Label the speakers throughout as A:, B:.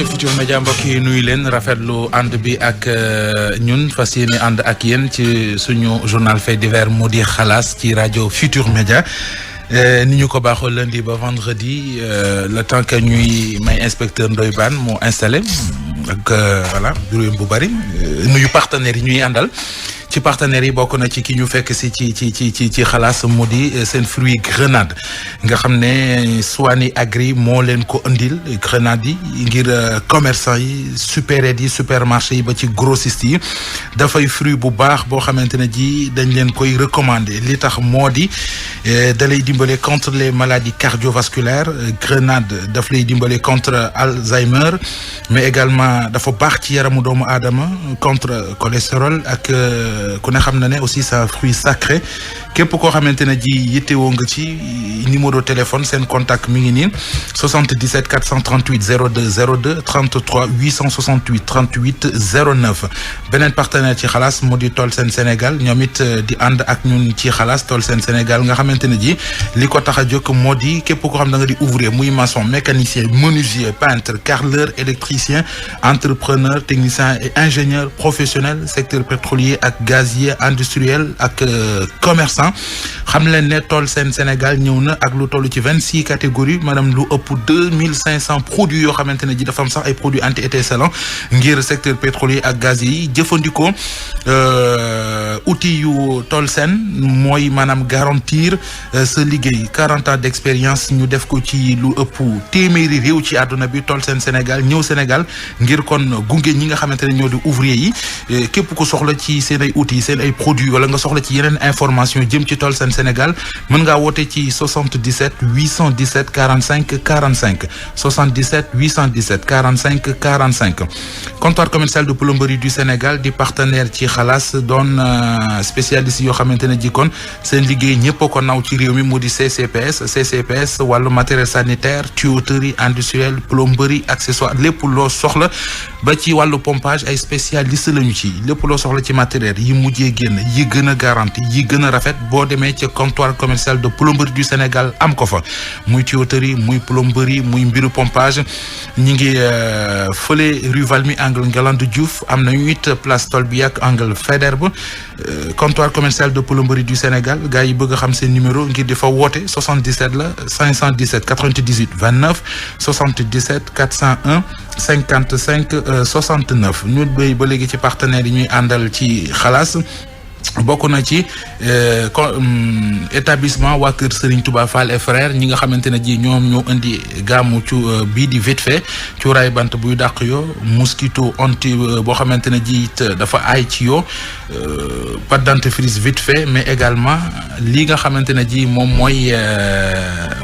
A: rajo Futurs Médias mbokk yi nuyu leen rafetlu ànd bi ak ñun fas yéene ànd ak yéen ci suñu journal fait divers mu di xalaas ci rajo Futurs Médias ni ñu ko baaxoo lundi ba vendredi le temps que ñuy may inspecteur Ndoye Bane moo installé ak voilà bureau bu bari nuyu partenaires yi ñuy àndal. ci partenaires yi bokk na ci ki ñu fekk si ci xalaas mu di seen fruit grenade nga xam ne Souani Agri moo leen ko indil grenade yi ngir commerçant yi supérette yi supermarché yi ba ci grossiste yi dafay fruit bu baax boo xamante ne ji dañ leen koy recommander li tax moo di da lay dimbale contre les maladies cardiovasculaires grenade daf lay dimbale contre Alzheimer mais également dafa baax ci yaramu doomu aadama contre cholestérol ak ku ne xam na ne aussi c'est un fruit sacré képp koo xamante ne ji yittewoo nga ci numéro téléphone seen contact mi ngi nii 77 438 02 02 33 868 38 09 beneen partenaire ci xalaas mu di Tolsen Sénégal ñoom it di ànd ak ñun ci xalaas Tolsen Sénégal nga xamante ne ji li ko tax a jóg moo di képp koo xam da nga di ouvrier muy maçon mécanicien menuisier peintre carreleur électricien entrepreneur technicien et ingénieur professionnel secteur pétrolier ak gazier industriel ak commerçant xam leen ne Tolsen Sénégal ñëw na ak lu toll ci 26 catégories maanaam lu ëpp 2500 produits yoo xamante ne ji dafa am sax ay produits anti-étincelants ngir secteur pétrolier ak gazier yi jëfandikoo outils yu Tolsen mooy maanaam garantir sa liggéey 40 ans d'expérience ñu def ko ci lu ëpp téeméeri réew ci àdduna bi Tolsen Sénégal ñëw Sénégal ngir kon gunge ñi nga xamante ne ñoo di ouvrier yi képp ku soxla ci seen ay outils seen ay produits wala nga soxla ci yeneen information jëm ci Tolsen Sénégal mën ngaa woote ci 77 817 45 45 77 817 45 45 comptoir commercial de plomberie du Sénégal di partenaire ci xalaas doon spécialiste yoo xamante ne jikkoon seen liggéey ñëpp a ko naw ci réew mi mu di CCPS wàllu matériel sanitaire tuyauterie industrielle plomberie accessoire lépp loo soxla ba ci wàllu pompage ay spécialiste lañu ci lépp loo soxla ci matériel yi mujjee génn yi gën a garanti yi gën a rafet boo demee ci comptoir commercial de plomberie du Sénégal am ko fa muy tuyauterie muy plomberie muy mbiru pompage ñi ngi fële rue Valmy angle Ngalandou Diouf am na 8 place Tolbiac angle Faidherbe comptoir commercial de plomberie du Sénégal gars yi bëgg a xam seen numéro ngir di fa woote 77 la 517 98 29 77 401 55 69 ñu béy ba léegi ci partenaires yi ñuy àndal ci xalaas bokk na ci établissement waa kër Serigne Touba Fall et frères ñi nga xamante ne ji ñoom ñoo indi gàmmu ci bii di vite fait cuuraay bant buy dàq yoo mosquito anti boo xamante ne ji it dafa aay ci yoo pâte dentifrice vite fait mais également li nga xamante ne ji moom mooy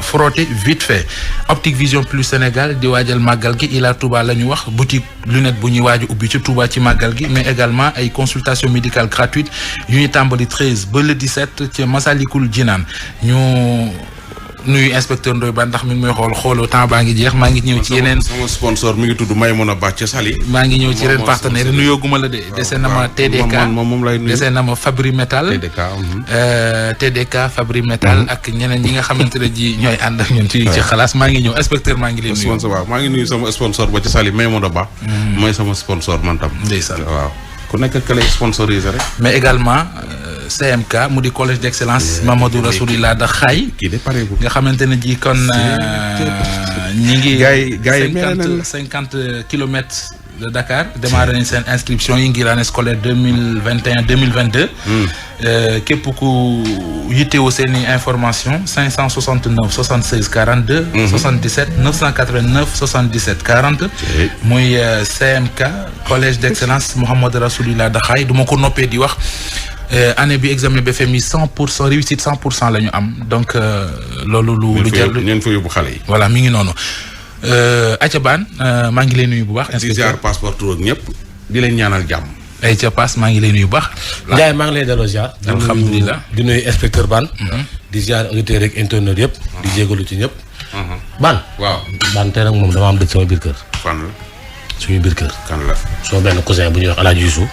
A: frotté vite fait Optique Vision Plus Sénégal di waajal màggal gi Ila Touba la ñu wax boutique lunette bu ñuy waaju ubbi ci Touba ci màggal gi mais également ay consultation médicale gratuite yu ñuy tàmbali 13 ba le 17 ci Masalikul Jinaan ñu nuyu inspecteur Ndoye Bane ndax mi ngi may xooloo temps baa ngi jeex maa ngi ñëw ci yeneen
B: sama sponsor mi ngi tudd Maymuna Ba ca Sali
A: maa ngi ñëw ci yeneen partenaire nuyooguma la de dese na ma TDK
B: moom lay nuyu
A: dese na ma Fabri Metal TDK Fabri Metal ak ñeneen ñi nga xamante ne ji ñooy ànd ak ñun ci xalaas maa ngi ñëw inspecteur maa ngi leen nuyu
B: waaw maa ngi nuyu sama sponsor ba ca Sali Maymuna Ba mooy sama sponsor man tam
A: ndeysaan
B: waaw ku nekk ka lay sponsorisé rek
A: mais également CMK mu di collège d'excellence Mamadou Rasoulillah da xaay
B: kii de pare
A: nga xamante ne ji kon ñi ngi
B: gars yi
A: 50 kilomètres de Dakar démarré nañ seen inscription yi ngir année scolaire 2021 2022 képp ku yittewoo seen i information 569 76 42 77 989 77 40 muy CMK collège d'excellence Mouhamadou Rasoulillah da xaay du ma ko noppee di wax année bi examen BFEM 100% réussite 100% la ñu am donc loolu lu jar
B: ñeen fa yóbbu xale yi
A: voilà mi ngi noonu Aïcha Bane maa ngi lay nuyu bu baax
B: di ziar passeport ak ñëpp di leen ñaanal jàmm
A: Aïcha Pass maa ngi lay nuyu bu baax
C: Ndiaye maa ngi lay delloo ziar
A: alhamdulilah
C: di nuyu inspecteur Bane di ziar auditeurs rek internautes yëpp di jégalu ci ñëpp Bane
B: waaw
C: Bane tey nag moom dama am dëj sama biir kër
B: fan la
C: suñu biir kër
B: kan la
C: soo benn cousin bu ñuy wax Alaaji Youssou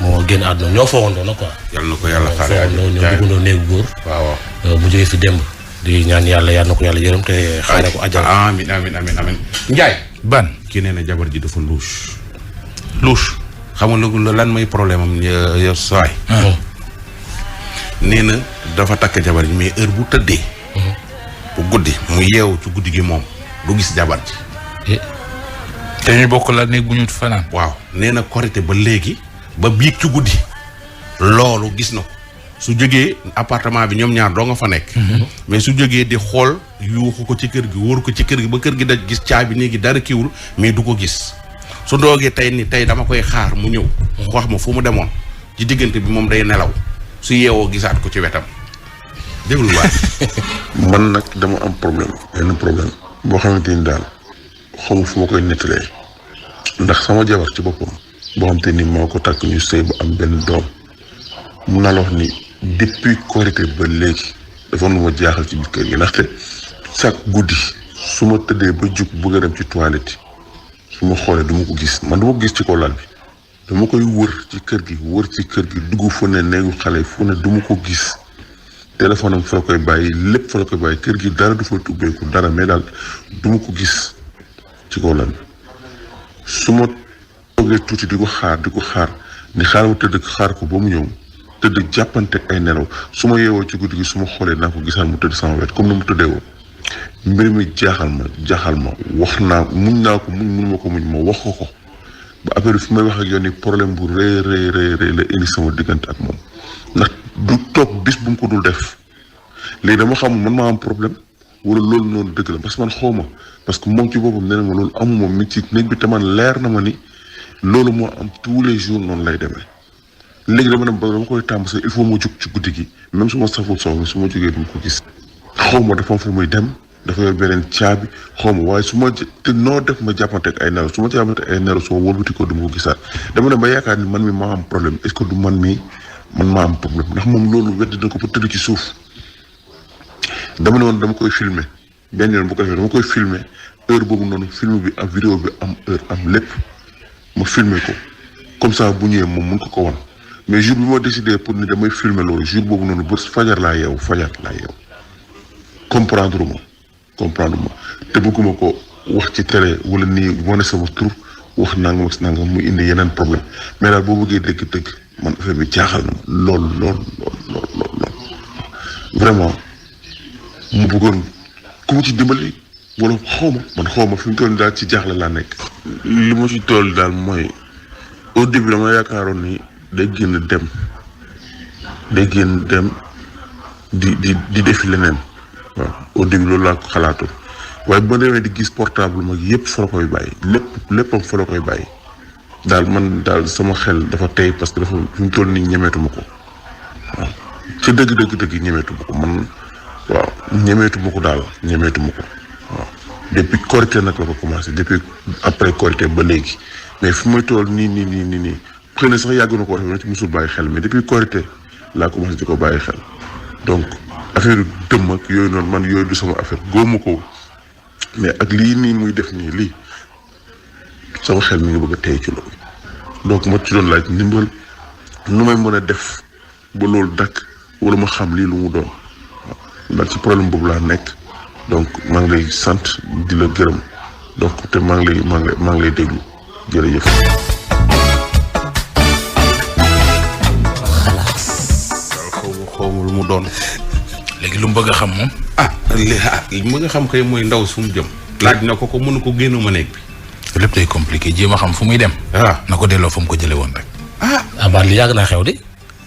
C: moo génn àdduna ñoo foogandoo nag quoi
B: yàlla na ko yàlla xaare
C: ñoo duggandoo néegu góor
B: waaw
C: mu jógee fi démb di ñaan yàlla na ko yàlla yërëm te xaare ko àjjana
B: amiin amiin amiin amiin Ndiaye
A: Bane
B: kii nee na jabar ji dafa louche xam nga lan mooy problème am yow saay nee na dafa takk jabar ji mais heure bu tëddee bu guddi mu yeewu ci guddi gi moom du gis jabar ji
A: te ñu bokk la néeg bu ñu fanaan
B: waaw nee na korité ba léegi ba biig ci guddi loolu gis na ko su jógee appartement bi ñoom ñaar doo nga fa nekk mais su jógee di xool yuuxu ko ci kër gi wóor ko ci kër gi ba kër gi daj gis caabi néegi dara kiwul mais du ko gis su doogee tey dama koy xaar mu ñëw wax ma fu mu demoon ci diggante bi moom day nelaw su yeewoo gisaat ko ci wetam déglu waat
D: man nag dama am benn problème boo xamante ni daal xamu fu ma koy nettalee ndax sama jabar ci boppam boo xamante ni moo ko takk ñu sëy ba am benn doom mun naa la wax ni depuis Korité ba léegi dafa nu ma jaaxal ci biir kër gi ndaxte chaque guddi su ma tëddee ba jug bëgg a dem ci toilette su ma xoolee du ma ko gis man du ma ko gis ci kaw lal bi dama koy wër ci kër gi dugg fu ne néegu xale fu ne du ma ko gis téléphone am fa la koy bàyyi lépp fa la koy bàyyi kër gi dara du fa ubbeeku dara mais daal du ma ko gis ci kaw lal bi su ma toogee tuuti di ko xaar ni xaar ma tëdd xaar ko ba mu ñëw tëdd jàppante ay nelaw su ma yeewoo ci guddi gi su ma xoolee naa ko gisaan mu tëdd sama wet comme ni mu tëddee woon mbir mi jaaxal ma wax naa muñ naa ko munuma ko muñ ma wax ko ba affaire bi fi may wax ak yow ni problème bu rëy la indi sama diggante ak moom ndax du toog bis bu mu ko dul def léegi dama xam man maa am problème wala loolu noonu dëgg la parce que man xaw ma parce que moom ci boppam nee na ma loolu amu moom mi ci néeg bi te man leer na ma ni loolu moo am tous les jours noonu lay demee léegi dama koy tàmm sax il faut ma jug ci guddi gi même su ma saful soxla su ma jógee du ma ko gis xaw ma dafa am fu muy dem dafa yor beneen caabi xaw ma waaye su ma te noo def ma jàppante ak ay nelaw su ma jàppante ak ay nelaw su ma wëlbati ko du ma ko gisaat dama ne ba yaakaar ni man mi maa am problème est-ce que du man maa am problème ndax moom loolu weddi na ko ba tëdd ci suuf dama ne woon dama koy filmer benn yoon bu ko defee dama koy filmer heure boobu noonu film bi am vidéo bi am heure am lépp ma filmer ko comme ça bu ñëwee moom mun ko wan mais jour bi ma décidé pour ni damay filmer loolu jour boobu noonu ba fajar laa yeewu comprendre ma te bëgguma ko wax ci télé wala nii wane sama tur wax nangam ak nangam mu indi yeneen problème mais daal boo bëggee dëgg-dëgg man affaire bi jaaxal na ma lool vraiment mu bëggoon ku mu ci dimbali wala xaw ma fi mu toll daal ci jaaxle laa nekk. li ma ci toll daal mooy au début dama yaakaaroon ni day génn dem di defi leneen waaw au début loolu laa ko xalaatoon waaye bu ma demee di gis portable mag yëpp fa la koy bàyyi léppam fa la koy bàyyi daal man daal sama xel dafa tey parce que dafa fi mu toll nii ñemeetuma ko waaw ca dëgg ñemeetuma ko man waaw ñemeetuma ko daal waaw depuis Korité nag la ko commencé depuis après Korité ba léegi mais fi may toll nii xëy na sax yàgg na ko def na ci musul bàyyi xel mais depuis Korité laa commencé di ko bàyyi xel donc affaire dëmm ak yooyu noonu man yooyu du sama affaire góomu ko mais ak lii nii muy def nii lii sama xel mi ngi bëgg a tey ci loolu donc ma ci doon laaj ndimbal nu may mën a def ba loolu dakk wala ma xam lii lu mu doon waaw ndax ci problème boobu laa nekk donc maa ngi lay sant di la gërëm donc te maa ngi lay déglu jërëjëf.
B: xaw ma lu mu doon.
A: léegi lu mu bëgg a xam moom.
B: li mu bëgg a xam kay mooy ndaw su mu jëm. laaj na ko mënu ko génn ma nekk bi.
A: lépp day compliqué jéem a xam fu muy dem. na ko delloo fa mu ko jëlee woon rek.
C: baan li yàgg naa xew de.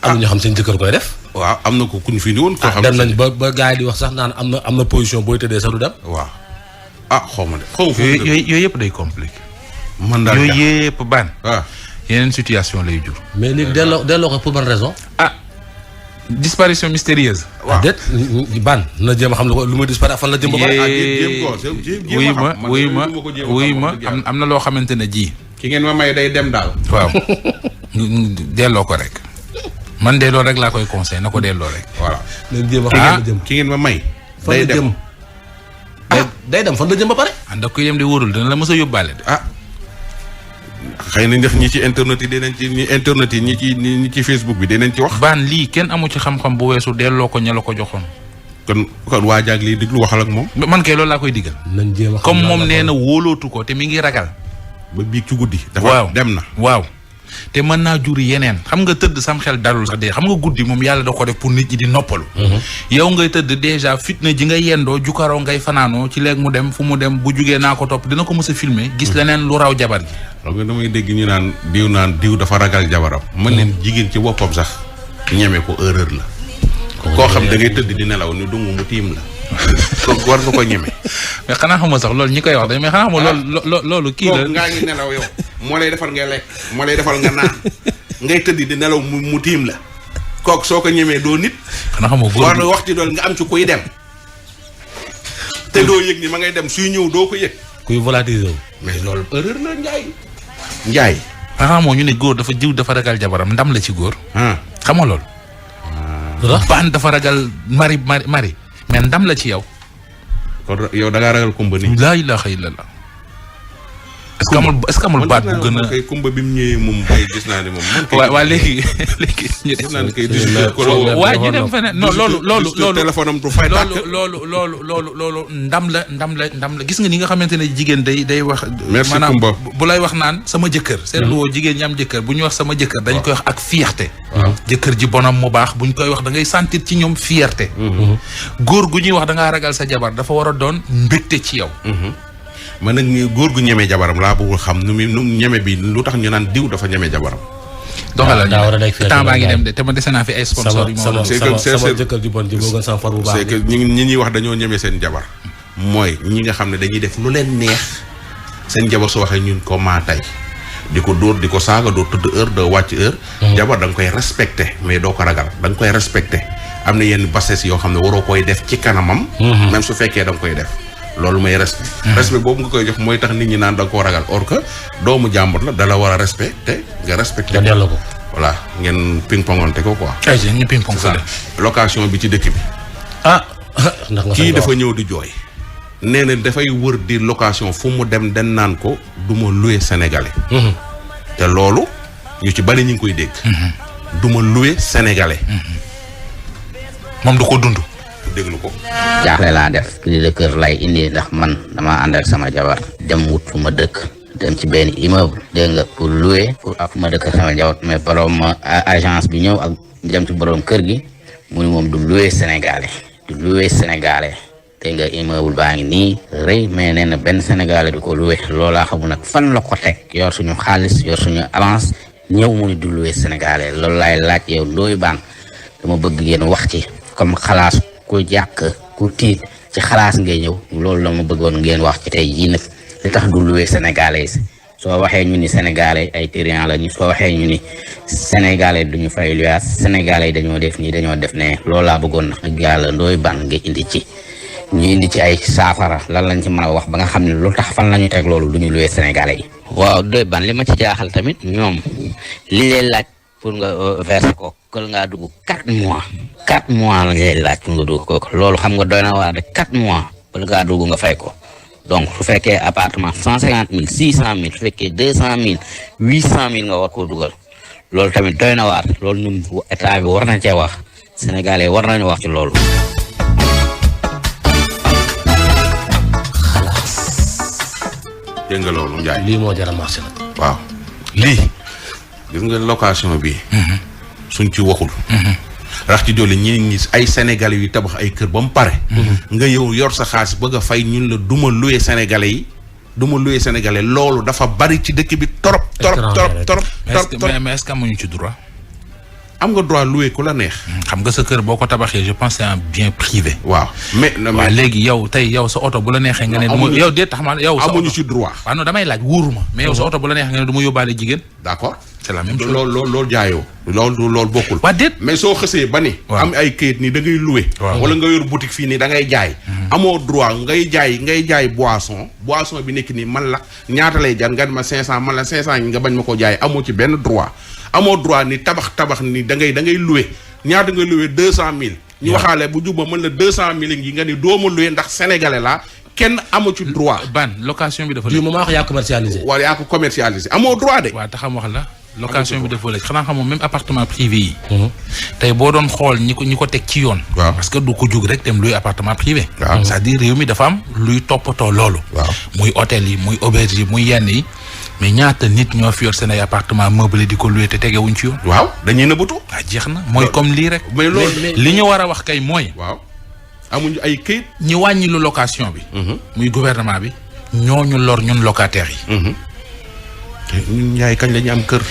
C: am na ñoo xam seen jëkkër koy def.
B: waaw am na ko kuñ fi ni woon. koo xam
C: dem nañ ba gars yi di wax sax naan am na position booy tëddee sax du dem.
B: waaw xaw ma de.
A: yooyu yëpp day compliqué.
B: man daal
A: yooyu yëpp baan.
B: waaw
A: yeneen situation lay jur.
C: mais léegi delloo ko pour bonne raison.
A: disparition mystérieuse.
C: waaw déet ban na jéem a xam lu ma disparaître fan la jëm ba pare.
A: wuy ma am na loo xamante ne ji.
B: ki ngeen ma may day dem daal.
A: waaw delloo ko rek. man de loolu rek laa koy conseil na ko delloo rek.
B: voilà
C: nañ jéem a xam jëm
B: ki ngeen ma may.
C: day dem day dem fan la jëm ba pare.
A: ànd ak kuy dem di wóorul dina la mës a yóbbaale de.
B: xëy na def ñi ci internet yi dinañ ci ñi ci Facebook bi dinañ ci wax.
A: baan lii kenn amu ci xam-xam bu weesu delloo ko ña la ko joxoon.
B: kon waa jaag lii diglu waxal ak moom.
A: man kay loolu laa koy digal.
C: nañ jéem a xam
A: comme moom nee na wóolootu ko te mi ngi ragal.
B: ba biig ci guddi.
A: waaw
B: dafa dem na.
A: waaw te mën naa jur yeneen xam nga tëdd sam xel dalul sax dee xam nga guddi moom yàlla da ko def pour nit ñi di noppalu. yow ngay tëdd déjà fitna ji ngay yendoo jukaroo ngay fanaanoo ci léegi mu dem fu mu dem bu jugee naa ko topp dina ko mës a filmer gis leneen lu raw jabar ji.
B: xam nga damay dégg ñu naan diw dafa ragal jabaram. mën leen jigéen ci boppam sax ñeme ko erreur la. koo xam da ngay tëdd di nelaw ni dungu mu tiim la. kooku war nga ko ñeme.
A: mais xanaa xam nga sax loolu ñi koy wax dañ mais xanaa xam nga loolu kii la.
B: ngaa ngi nelaw yow moo lay defal ngay lekk moo lay defal nga naan ngay tëdd di nelaw mu tiim la. kooku soo ko ñemee doo nit.
A: xanaa xam nga góor
B: war na waxti doon nga am ci kuy dem. te doo yëg ni ma ngay dem suy ñëw doo ko yëg.
C: kuy volatilisé wu.
B: mais loolu erreur la Njaay.
A: xanaa moo ñu ne góor dafa ragal jabaram ndam la ci góor. xam nga loolu. baan dafa ragal mari mais ndam la ci yow.
B: kon yow da ngaa ragal kumba nii.
A: laa ilaaha illallah. est-ce que amul baat bu gën a.
B: kay kumba bi mu ñëwee moom bay gis naa ne moom.
A: waa léegi
B: gis naa ne kay
A: waa ñu dem feneen non loolu
B: téléphone am du fay
A: loolu ndam la gis nga ni nga xamante ne jigéen day wax.
B: merci
A: maanaam
B: Kumba
A: bu lay wax naan sama jëkkër. seetlu woo jigéen ñi am jëkkër bu ñu wax sama jëkkër. dañ koy wax ak fierté. jëkkër ji bonam mu baax bu ñu koy wax da ngay sentir ci ñoom fierté. góor gu ñuy wax da ngaa ragal sa jabar dafa war a doon mbégte ci yow.
B: man nag góor gu ñeme jabaram laa bëggul xam nu ñeme bi lu tax ñu naan diw dafa ñeme jabaram.
A: doxalal
C: daa war a nekk
A: temps baa ngi dem de te ma dese naa fi ay sponsors yu ma
C: sama jëkkër ji bon ji moo gën sama far bu baax.
B: c'est que ñi ñuy wax dañoo ñeme seen jabar. mooy ñi nga xam ne dañuy def lu leen neex seen jabar su waxee ñun ko maa tey di ko dóor di ko saaga doo tëdd heure doo wàcc heure. jabar da nga koy respecté mais doo ko ragal da nga koy respecté am na yenn bassesse yoo xam ne waroo koy def ci kanamam. même su fekkee da nga koy def. loolu mooy respect. respect boobu nga koy jox mooy tax nit ñi naan da nga koo ragal or que doomu jàmbur la dala war a respecté nga respecté.
C: nga delloo ko.
B: voilà ngeen ping pongante ko quoi.
A: ayca ñu ping pong
B: location bi ci dëkk bi.
C: ndax nga
B: kii dafa ñëw di jooy. nee na dafay wër di location fu mu dem den naan ko du ma loué sénégalais. te loolu ñu ci bari ñu ngi koy dégg. du ma loué sénégalais.
A: moom du ko dund.
B: déglu ko.
E: jaaxle laa def cri de cœur lay indi ndax man dama ànd ak sama jabar dem wut fu ma dëkk dem ci benn immeuble dégg nga pour louer pour ak fu ma dëkk sama njaboot mais borom agence bi ñëw ak dem ci borom kër gi mu ni moom du louer sénégalais dégg nga immeuble baa ngi nii rëy mais nee na benn sénégalais du ko louer loolaa xamul nag fan la ko teg yor suñu xaalis yor suñu avance ñëw mu ni du louer sénégalais loolu laay laaj yow Ndoye Bane dama bëgg ngeen wax ci comme xalaas ku jàkk ku tiit ci xalaas ngay ñëw loolu la ma bëggoon ngeen wax ci tey jii nag li tax du loué sénégalais soo waxee ñu ni sénégalais ay tyran la ñu soo waxee ñu ni sénégalais duñu fay luyaas sénégalais dañoo def nii dañoo def ne loolu laa bëggoon nag yàlla Ndoye Bane nga indi ci ay saafara lan lañ ci mën a wax ba nga xam ne lu tax fan la ñu teg loolu du ñu loué sénégalais yi. waaw Ndoye Bane li ma ci jaaxal tamit ñoom li leen laaj pour nga verser ko kël ngaa dugg 4 mois la ngay laaj pour nga dugg ko loolu xam nga doy na waar de 4 mois kël ngaa dugg nga fay ko donc su fekkee appartement 150 000 600 000 su fekkee 200 000 800 000 nga war koo dugal loolu tamit doy na waar loolu ñun état bi war nañ cee wax sénégalais war nañu wax ci loolu.
B: dégg nga loolu Ndiaye.
C: lii moo jar a marché nag.
B: waaw lii. gis nga location bi. suñ ci waxul. rax ci doole ñi ay sénégalais yu tabax ay kër ba mu pare. nga yow yor sa xaalis bëgg a fay ñun la duma loué sénégalais yi duma loué sénégalais loolu dafa bari ci dëkk bi trop.
A: mais est-ce que amuñu ci droit.
B: am nga droit loué ku la neex.
A: xam nga sa kër boo ko tabaxee je pense c'est un bien privé.
B: waaw mais
A: léegi yow tey yow sa oto bu la neexee nga ne. yow de tax ma yow.
B: amuñu ci droit.
A: waaw non damay laaj wóoruma. mais yow sa oto bu la neexee nga ne du ma yóbbaale jigéen.
B: d'accord.
A: c'est la même chose
B: loolu jaayoo. loolu bokkul.
A: waa déet
B: mais soo xësee ba ni. am ay kayit ni da ngay loué. wala nga yor boutique fii nii da ngay jaay. amoo droit ngay jaay boisson bi nekk nii man la ñaata lay jar nga ma 500 man la 500 nga bañ ma ko jaay amoo ci benn droit. amoo droit ni tabax ni da ngay loué ñaata nga loué 200000. ñu waxaale bu jubba mën la 200000 ngi nga ni dooma loué ndax sénégalais la kenn amu ci droit.
A: ban location bi dafa.
C: du moment wax yaa commercialisé.
B: wala yaa ko commercialisé amoo droit de.
A: waaw taxam wax la. location bi dafa la xanaa xamoo même appartement privé yi. tey boo doon xool ñi ko teg ci yoon.
B: waaw
A: parce que du ko jug rek dem luy appartement privé.
B: waaw
A: c'est-à-dire réew mi dafa am luy toppatoo loolu.
B: waaw
A: muy hôtel yi muy auberge yi muy yenn yi mais ñaata nit ñoo fi yor seen ay appartement meublé di ko loué te tegewuñ ci yoon.
B: waaw dañuy nëbbatu.
A: ah jeex na mooy comme lii rek.
B: mais loolu
A: li ñu war a wax kay mooy.
B: waaw amuñu ay këyit.
A: ñi wàññi lu location bi. muy gouvernement bi. ñooñu lor ñun locataires yi.
B: ñun Ndiaye kañ la ñu am kër.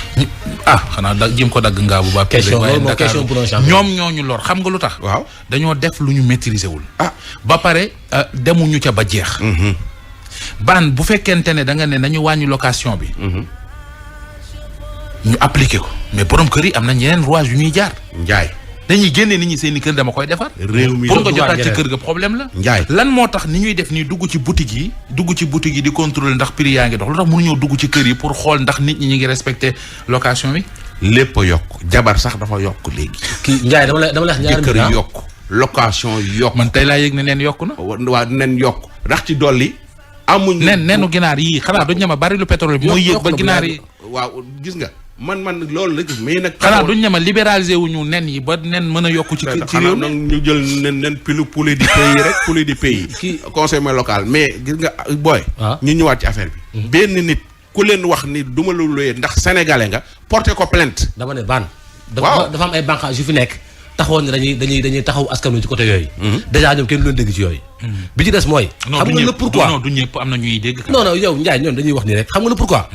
A: xanaa jëm ko dagg ngaa bu baax.
C: question loolu question pour un champion.
A: ñoom ñooñu lor xam nga lu tax.
B: waaw
A: dañoo def lu ñu maîtriser wul. ba pare demuñu ca ba jeex. baan bu fekkente ne da nga ne nañu wàññi location bi. ñu appliqué ko mais borom kër yi am na ñeneen rouage yu ñuy jaar.
B: Ndiaye.
A: dañuy génne nit ñi seen i kër dama koy defar.
B: réew mi
A: pour nga jotaat ci kër ga problème la.
B: Ndiaye
A: lan moo tax ni ñuy def nii dugg ci boutique yi di contrôler ndax prix yaa ngi dox lu tax mënuñoo dugg ci kër yi pour xool ndax nit ñi ñu ngi respecté location bi.
B: lépp a yokk jabar sax dafa yokk léegi.
C: kii Ndiaye dama la wax ñaari
B: kër yokk location yokk.
A: man tey laa yëg ne neen yokk na.
B: waa nen yokk ndax ci dolli. amuñ
A: nenu ginaar yii xanaa duñ ñama bari lu pétrole bi mooy yëg ba ginaar yi.
B: waaw gis nga. man loolu la gis mais nag.
A: xanaa duñ ñama libéraliser wuñu nen yi ba nen mën a yokku ci kër ci réew mi
B: ñu jël nen poulet du pays rek poulet du pays. kii conseil local mais gis nga booy. ñu ñëwaat ci affaire bi. benn nit ku leen wax ni duma la looyee ndax sénégalais nga porté ko plainte.
C: dama ne ban.
B: waaw
C: dafa am ay bànqaas yu fi nekk. taxawoon ne dañuy taxaw askan wi ci côté yooyu. déjà ñoom kenn du leen dégg ci yooyu. bi ci des mooy. xam nga le pourquoi
A: non du ñëpp am na ñuy dégg.
C: non yow Ndiaye ñoom dañuy wax nii rek xam nga le pourquoi.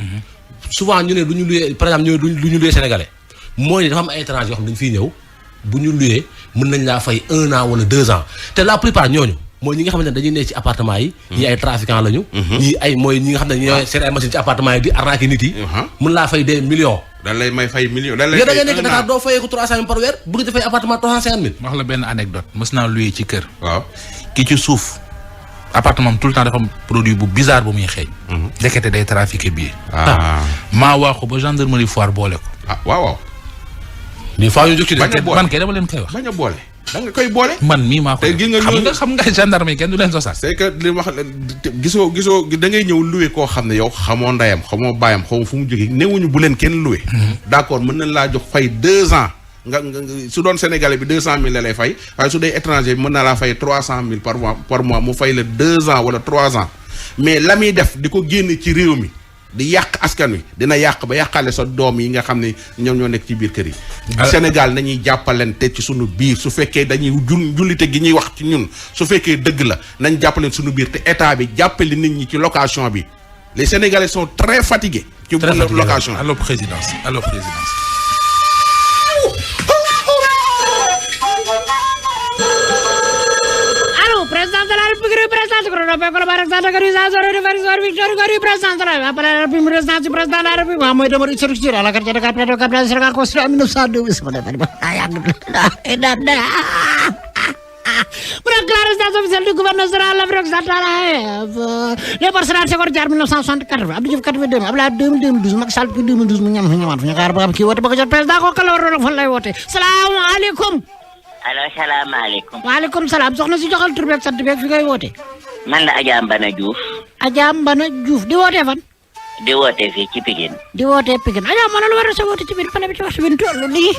C: souvent ñu ne du ñu luyee par exemple ñu ne du ñu luyee sénégalais mooy ne dafa am ay étrangers yoo xam ne dañu fiy ñëw bu ñu luyee mën nañ laa fay 1 an wala 2 ans te la plupart ñooñu mooy ñi nga xamante ne dañuy nekk ci appartement yi. ñii ay trafiquants lañu. ñii ay mooy ñi nga xam ne ñooy seen ay machine ci appartement yi di arnaquer nit yi. mën laa fay des millions.
B: dañ lay may fay millions. dañ lay
C: fay da ngay nekk Dakar doo fayee ko 300 000 par weer bëgg dafay appartement 350 000.
A: wax la benn anecdote mës naa luyee ci kër.
B: waaw
A: ki ci suuf. appartement tout le temps dafa am produit bu bizarre bu muy xeeñ. ndekete day trafiqué bii. maa waaxu ba gendarmerie Foire boole ko.
B: waaw.
C: mais faa ñu jóg ci de.
A: man kay dama leen koy wax.
B: bañ a boole. da nga koy boole.
A: man mii maa ko xam nga gendarme yi kenn du leen sosal.
B: c'est que li wax gisoo da ngay ñëw loué koo xam ne yow xamoo ndeyam xamoo baayam xamoo fu mu jógee newuñu bu leen kenn loué. d'accord mën nañ laa jox fay 2 ans. nga su doon sénégalais bi 200 000 la lay fay waaye su dee étranger bi mën na laa fay 300 000 par mois mu fay la 2 ans wala 3 ans mais la muy def di ko génne ci réew mi di yàq askan wi dina yàq ba yàqale sa doom yi nga xam ne ñoom ñoo nekk ci biir kër yi. Sénégal nañuy jàppalante ci sunu biir su fekkee dañuy jullite gi ñuy wax ci ñun su fekkee dëgg la nañ jàppaleen sunu biir te état bi jàppale nit ñi ci location bi les sénégalais sont très fatigués. ci location
A: allo présidence.
F: Président de la République, président de la pour la résidence officielle du gouverneur général l'Afrique occidentale les personnels Senghor jaar 1964 Abdou Diouf 82 Abdoulaye 2012 Macky Sall depuis 2012 mu ñamaat fu ñu xaar ba am kii woote ba ko jot président ko kala war fan lay woote salaamaaleykum.
G: allo salaamaaleykum.
F: waaleykum salaam soxna si joxal tur beeg sant beeg fi ngay woote.
G: man la Adja Mbana Diouf.
F: Adja Mbana Diouf di wootee fan.
G: di wootee fii ci Pikine.
F: di wootee Pikine Adja Mbana lu war a sa woote ci biir fan bi ci waxtu bi ñu toll nii.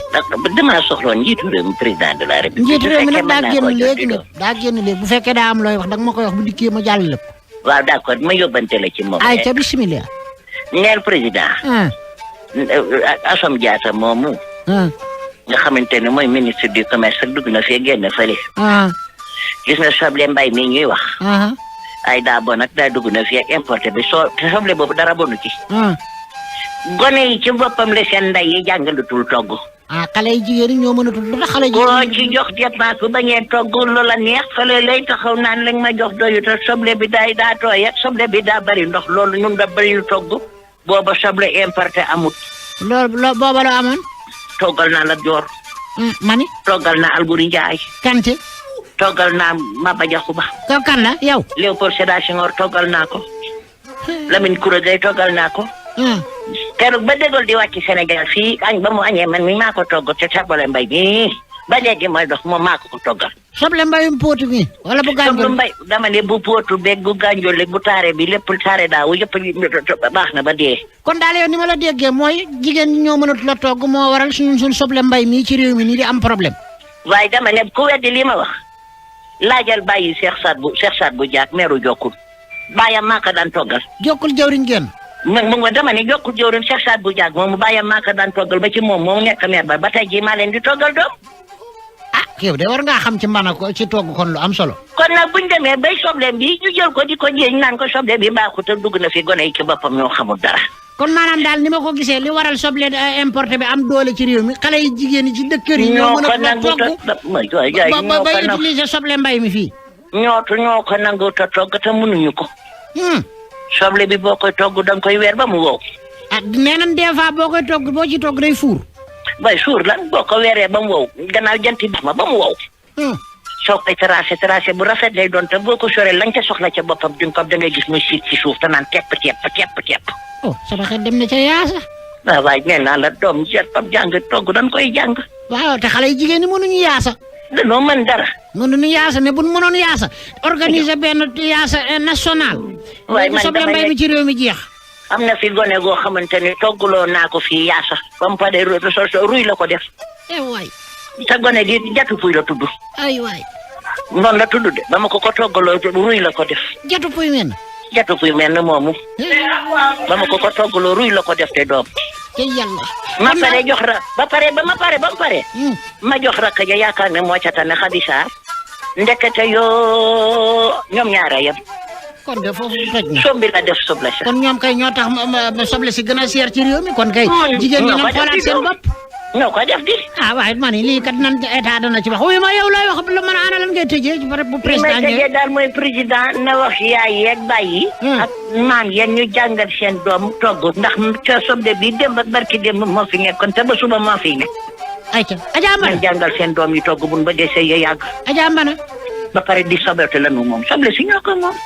G: damaa soxloon njiitu réew mi président de la République.
F: njiitu réew mi nag daa génn léegi bu fekkee daa am looy wax danga ma koy wax bu dikkee ma jàllale ko.
G: waaw d'accord ma yóbbante la ci moom.
F: ay ca bismillah.
G: neel président. Assome Diatta moomu. nga xamante ne mooy ministre du commerce ak dugg na fee génn fële. gis nga soble mbay mi ñuy wax. ay daa bon ak daa dugg na fii ak importé bi te soble boobu dara bonu ci. gone yi ci boppam la seen ndey yi jàngalutul togg.
F: xale yi jigéen ñi ñoo mënatul lu tax xale yi.
G: koo ci jox dépense bu bañee togg loola neex fële lay taxaw naan lañ ma jox doyu te soble bi daa tooy ak soble bi daa bari ndox loolu ñun da bari ñu togg booba soble importé amut.
F: loolu booba la amoon.
G: toggal naa la Joor.
F: mani.
G: toggal naa Alburi Njaay.
F: Kanté.
G: toggal naa Maba Jaxu Ba.
F: kan la yow.
G: Léopold Sédar Senghor toggal naa ko. Lamine Koura Gueye toggal naa ko. keroog ba déggoo di wàcc Sénégal fii añ ba mu añee man mi maa ko togg te soble mbay mi ba léegi mooy dox moom maa ko toggal.
F: soble mbayum póotu mi wala bu gànjool
G: soble mbay dama ne bu póotu beeg bu gànjool bu taare bi lépp taare daawu yëpp baax na ba dee.
F: kon daal yow ni ma la déggee mooy jigéen ñi ñoo mënatu la togg moo waral suñ soble mbay mii ci réew mi nii di am problème.
G: waaye dama ne ku weddi li ma wax laajal bàyyi Cheikh Saad bu Jaak meeru Jokkul bàyyam maa ko daan toggal.
F: Jokkul jawriñ génn.
G: mu dama ne jokkul jëwriñ Cheikh Saad bu Diag moom mu bàyyam maa ko daan toggal ba ci moom moo nekk maire ba tey jii maa leen di toggal doom.
F: yow de war ngaa xam ci mbana ko ci togg kon lu am solo.
G: kon nag buñ demee bay soble bi ñu jël ko di ko jéeñ naan ko soble bi baaxut a dugg na fi gone yi ci boppam ñoo xamul dara.
F: kon maanaam daal ni ma ko gisee li waral soble importé bi am doole ci réew mi xale yi jigéen yi ci dëkkër yi. ñoo mën a togg ba utiliser soble mbay mi fii.
G: ñoo ko nangu te togg te mënuñu ko. soble bi boo koy togg da nga koy weer ba mu wow.
F: nee nañ des fois boo koy togg boo ci togg day fuur.
G: bay suur lan boo ko weeree ba mu wow gannaaw janti ba mu wow. soo koy tracé bu rafet lay doon te boo ko soree lañ ca soxla ca boppam duñ ko da ngay gis muy siit ci suuf te naan tepp.
F: sama xel dem na ca yaasa.
G: waaw nee naa la doom seet fam jàng togg dañ koy jàng.
F: waaw te xale yi jigéen ñi mënuñu yaasa.
G: dañoo mën dara.
F: mënuñu yaasa ne buñ mënoon yaasa organiser benn yaasa national.
G: waaye man
F: soble mbay mi ci réew mi jeex.
G: am na fi gone goo xamante ni toggaloo naa ko fii yaasa ba mu paree ruy la ko def.
F: waay.
G: te gone gi jatu puy la tudd.
F: ay waay.
G: noonu la tudd de ba ma ko toggaloo ruy la ko def.
F: jatu puy mel.
G: jatu puy mel na moomu. ba ma ko toggaloo ruy la ko def te doom.
F: te yàlla.
G: ma pare jox ra ba mu pare. ma jox rakk ja yaakaar ne moo ca tane Xadi Saar. ndekete yoo ñoom ñaara yem.
F: kon de foofu toj na.
G: sombi la def soble sa.
F: kon ñoom kay ñoo tax soble si gën a seer ci réew mi kon kay. jigéen ñi ñoom xoolaat seen bopp.
G: ñoo ko def di.
F: waaye man lii kat nan état dana ci wax wuyu ma yow looy wax lu mën a ana lan ngay tëjee bu président
G: ñëwee. li may tëjee daal mooy président na wax yaay yeeg bàyyi. ak maam yéen ñu jàngal seen doom togg ndax ca soble bi démb ak barki démb moo fi nekkoon te ba suba moo fi nekk.
F: ayca Adja Mbana
G: jàngal seen doom yi togg buñ ba dese ya yàgg.
F: Adja Mbana
G: ba pare di sobeete la nu moom soble si ñoo ko moom.